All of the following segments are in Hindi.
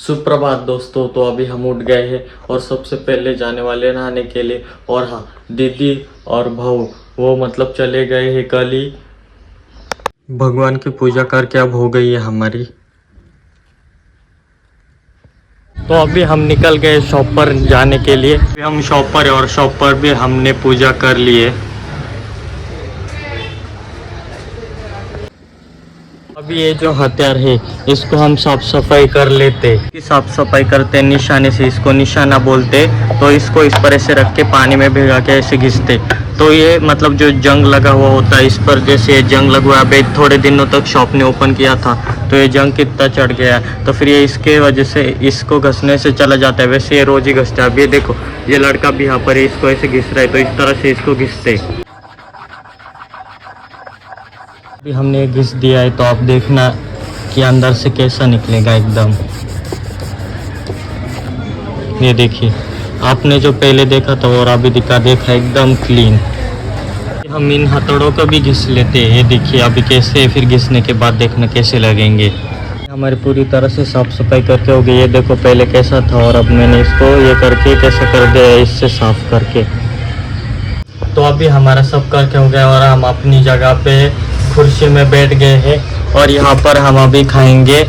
सुप्रभात दोस्तों। तो अभी हम उठ गए हैं और सबसे पहले जाने वाले नहाने के लिए। और हाँ, दीदी और भाऊ वो मतलब चले गए हैं कल ही। भगवान की पूजा करके अब हो गई है हमारी। तो अभी हम निकल गए शॉप पर जाने के लिए। हम शॉप पर है और शॉप पर भी हमने पूजा कर ली है। अभी ये जो हथियार है इसको हम साफ सफाई कर लेते। साफ सफाई करते निशाने से, इसको निशाना बोलते। तो इसको इस पर ऐसे रख के पानी में भिगा के ऐसे घिसते। तो ये मतलब जो जंग लगा हुआ होता है इस पर, जैसे ये जंग लगा हुआ है, थोड़े दिनों तक शॉप ने ओपन किया था तो ये जंग कितना चढ़ गया तो फिर ये इसके वजह से इसको घसने से चला जाता है। वैसे ये रोज ही घसता है। अब ये देखो, ये लड़का भी यहाँ पर है, इसको ऐसे घिस रहा है तो इस तरह से इसको घिसते। अभी हमने घिस दिया है तो आप देखना कि अंदर से कैसा निकलेगा एकदम। ये देखिए, आपने जो पहले देखा था और अभी देखा एकदम क्लीन। हम इन हथौड़ों को भी घिस लेते हैं। ये देखिए अभी कैसे, फिर घिसने के बाद देखना कैसे लगेंगे। हमारी पूरी तरह से साफ सफाई करके हो गई। ये देखो पहले कैसा था और अब मैंने इसको ये करके कैसा कर दिया इससे साफ करके। तो अभी हमारा सब करके हो गया और हम अपनी जगह पे कुर्सी में बैठ गए हैं। और यहाँ पर हम अभी खाएंगे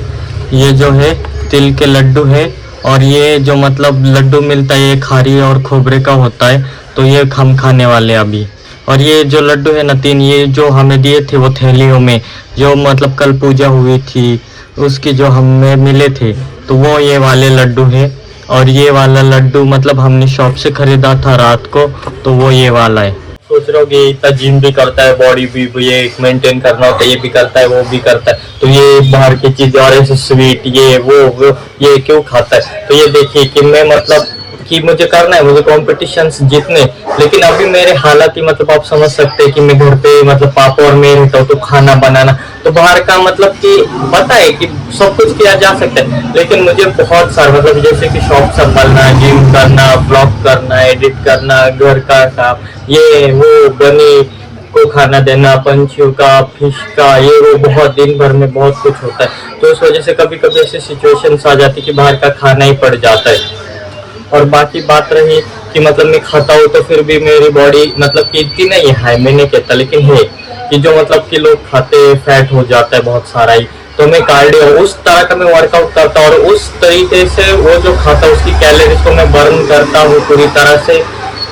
ये जो है तिल के लड्डू है। और ये जो मतलब लड्डू मिलता है ये खारी और खोबरे का होता है, तो ये हम खाने वाले अभी। और ये जो लड्डू है ना 3, ये जो हमें दिए थे वो थैलियों में, जो मतलब कल पूजा हुई थी उसकी जो हमें मिले थे, तो वो ये वाले लड्डू है। और ये वाला लड्डू मतलब हमने शॉप से खरीदा था रात को, तो वो ये वाला है। सोच रहे हो कि इतना जिम भी करता है, बॉडी भी ये मेंटेन करना होता है, ये भी करता है वो भी करता है, तो ये बाहर की चीज और ऐसे स्वीट ये वो ये क्यों खाता है। तो ये देखिए कि मैं मतलब कि मुझे करना है, मुझे कॉम्पिटिशन्स जीतने। लेकिन अभी मेरे हालात ही मतलब आप समझ सकते हैं कि मैं घर पे मतलब पापा और मैं रहता हूँ तो खाना बनाना, तो बाहर का मतलब कि पता है कि सब कुछ किया जा सकता है, लेकिन मुझे बहुत सारा मतलब जैसे कि शॉप संभालना, जिम करना, ब्लॉग करना, एडिट करना, घर का काम, ये वो बनी को खाना देना, पंछियों का, फिश का, ये वो बहुत दिन भर में बहुत कुछ होता है। तो उस वजह से कभी कभी ऐसी सिचुएशंस आ जाती है कि बाहर का खाना ही पड़ जाता है। और बाकी बात रही कि मतलब मैं खाता हूँ तो फिर भी मेरी बॉडी मतलब कि इतनी नहीं है, मैं नहीं कहता, लेकिन है कि जो मतलब कि लोग खाते फैट हो जाता है बहुत सारा ही। तो मैं कार्डियो उस तरह का मैं वर्कआउट करता हूँ और उस तरीके से वो जो खाता हूँ उसकी कैलोरीज को मैं बर्न करता हूँ पूरी तरह से।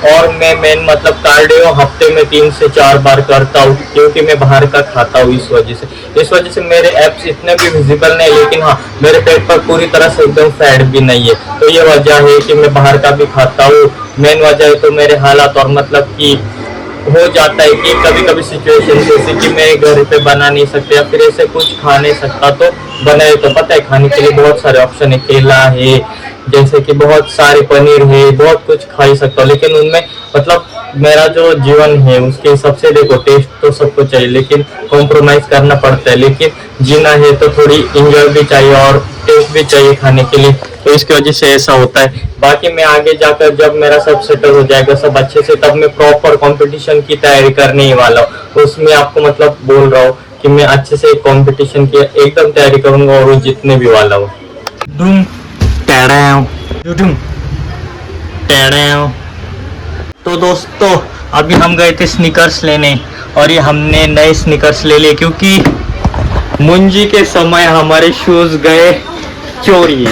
और मैं मेन मतलब कार्डियो हफ्ते में 3 से 4 बार करता हूँ, क्योंकि मैं बाहर का खाता हूँ। इस वजह से मेरे एप्स इतने भी विजिबल नहीं, लेकिन हाँ मेरे पेट पर पूरी तरह से एकदम फैट भी नहीं है। तो ये वजह है कि मैं बाहर का भी खाता हूँ। मेन वजह है तो मेरे हालात और मतलब कि हो जाता है कि कभी कभी सिचुएशन जैसे कि मैं घर पे बना नहीं सकते या फिर ऐसे कुछ खा नहीं सकता, तो बनाए तो पता है खाने के लिए बहुत सारे ऑप्शन है, केला है, जैसे कि बहुत सारे पनीर है, बहुत कुछ खा ही सकता हूँ। लेकिन उनमें मतलब मेरा जो जीवन है उसके हिसाब से देखो टेस्ट तो सबको चाहिए, लेकिन कॉम्प्रोमाइज करना पड़ता है। लेकिन जीना है तो थोड़ी इंजॉय भी चाहिए और टेस्ट भी चाहिए खाने के लिए, तो इसकी वजह से ऐसा होता है। बाकी मैं आगे जाकर जब मेरा सब सेटल हो जाएगा सब अच्छे से, तब मैं प्रॉपर कंपटीशन की तैयारी करने ही वाला हूँ। उसमें आपको मतलब बोल रहा हूँ कि मैं अच्छे से कंपटीशन की एकदम तैयारी करूंगा और वो जीतने भी वाला हूँ। तो दोस्तों अभी हम गए थे स्नीकर्स लेने और ये हमने नए स्नीकर्स ले लिए, क्योंकि मुंजी के समय हमारे शूज गए चोरी।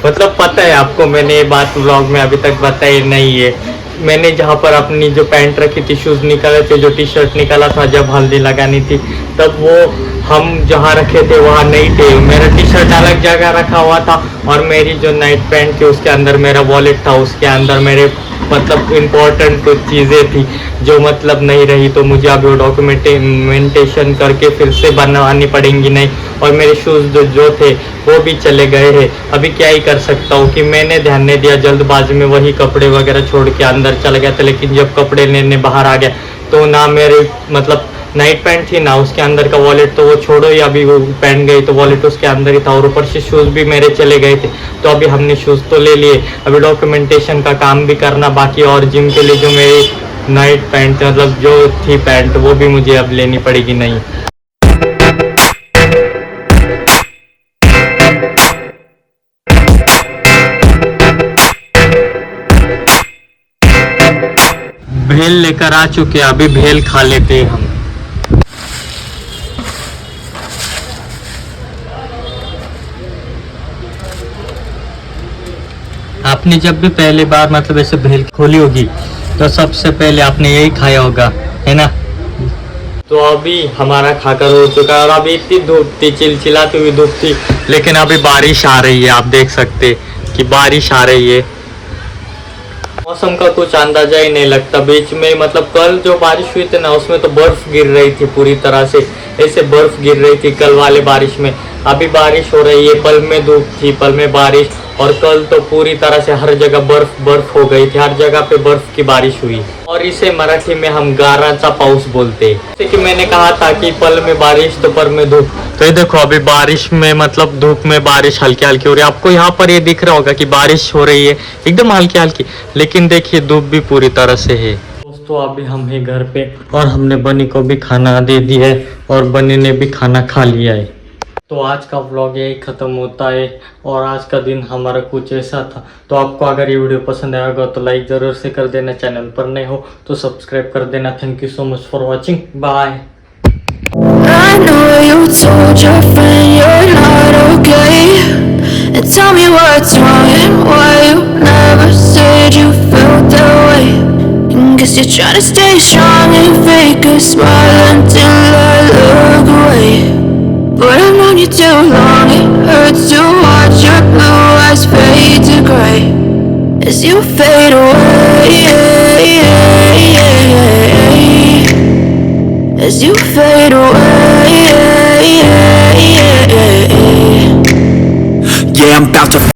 मतलब पता है आपको, मैंने ये बात व्लॉग में अभी तक बताई नहीं है। मैंने जहाँ पर अपनी जो पैंट रखी थी, शूज निकाले थे, जो टी शर्ट निकाला था जब हल्दी लगानी थी, तब वो हम जहाँ रखे थे वहाँ नहीं थे। मेरा टी शर्ट अलग जगह रखा हुआ था और मेरी जो नाइट पैंट थी उसके अंदर मेरा वॉलेट था, उसके अंदर मेरे मतलब इम्पोर्टेंट कुछ चीज़ें थी जो मतलब नहीं रही। तो मुझे अभी वो डॉक्यूमेंटेशन करके फिर से बनवानी पड़ेंगी नहीं। और मेरे शूज़ जो थे वो भी चले गए हैं। अभी क्या ही कर सकता हूँ कि मैंने ध्यान नहीं दिया, जल्दबाजी में वही कपड़े वगैरह छोड़ के अंदर चला गया था। लेकिन जब कपड़े लेने बाहर आ गया तो ना मेरे मतलब नाइट पैंट थी ना उसके अंदर का वॉलेट, तो वो छोड़ो ही, अभी वो पहन गई तो वॉलेट उसके अंदर ही था और ऊपर से शूज़ भी मेरे चले गए थे। तो अभी हमने शूज़ तो ले लिए, अभी डॉक्यूमेंटेशन का काम भी करना बाकी, और जिम के लिए जो मेरी नाइट पैंट मतलब जो थी पैंट वो भी मुझे अब लेनी पड़ेगी नहीं। भेल लेकर आ चुके हैं, अभी भेल खा लेते हैं हम। आपने जब भी पहली बार मतलब ऐसे भेल खोली होगी तो सबसे पहले आपने यही खाया होगा, है ना। तो अभी हमारा खाकर हो चुका है और अभी इतनी धूप थी, चिलचिलाती हुई धूप थी, लेकिन अभी बारिश आ रही है। आप देख सकते कि बारिश आ रही है। मौसम का कुछ अंदाजा ही नहीं लगता। बीच में मतलब कल जो बारिश हुई थी ना, उसमें तो बर्फ गिर रही थी पूरी तरह से, ऐसे बर्फ गिर रही थी कल वाले बारिश में। अभी बारिश हो रही है, पल में धूप थी, पल में बारिश। और कल तो पूरी तरह से हर जगह बर्फ बर्फ हो गई थी, हर जगह पे बर्फ की बारिश हुई। और इसे मराठी में हम गाराचा पाऊस बोलते हैं। जैसे कि मैंने कहा था कि पल में बारिश तो पल में धूप। तो ये देखो अभी बारिश में मतलब धूप में बारिश हल्की हल्की हो रही है। आपको यहाँ पर ये दिख रहा होगा कि बारिश हो रही है एकदम हल्की हल्की, लेकिन देखिए धूप भी पूरी तरह से है। दोस्तों अभी हम हैं घर पे और हमने बनी को भी खाना दे दिया है और बनी ने भी खाना खा लिया है। तो आज का व्लॉग यही ख़त्म होता है और आज का दिन हमारा कुछ ऐसा था। तो आपको अगर ये वीडियो पसंद आएगा तो लाइक ज़रूर से कर देना, चैनल पर नए हो तो सब्सक्राइब कर देना। Thank you so much for watching, bye. I know you told your friend you're not okay, and tell me what's wrong and why you never said you felt that way. And guess you're trying to stay strong and fake a smile until I look away. But I've known you too long, it hurts to watch your blue eyes fade to gray as you fade away, as you fade away. Yeah, I'm about to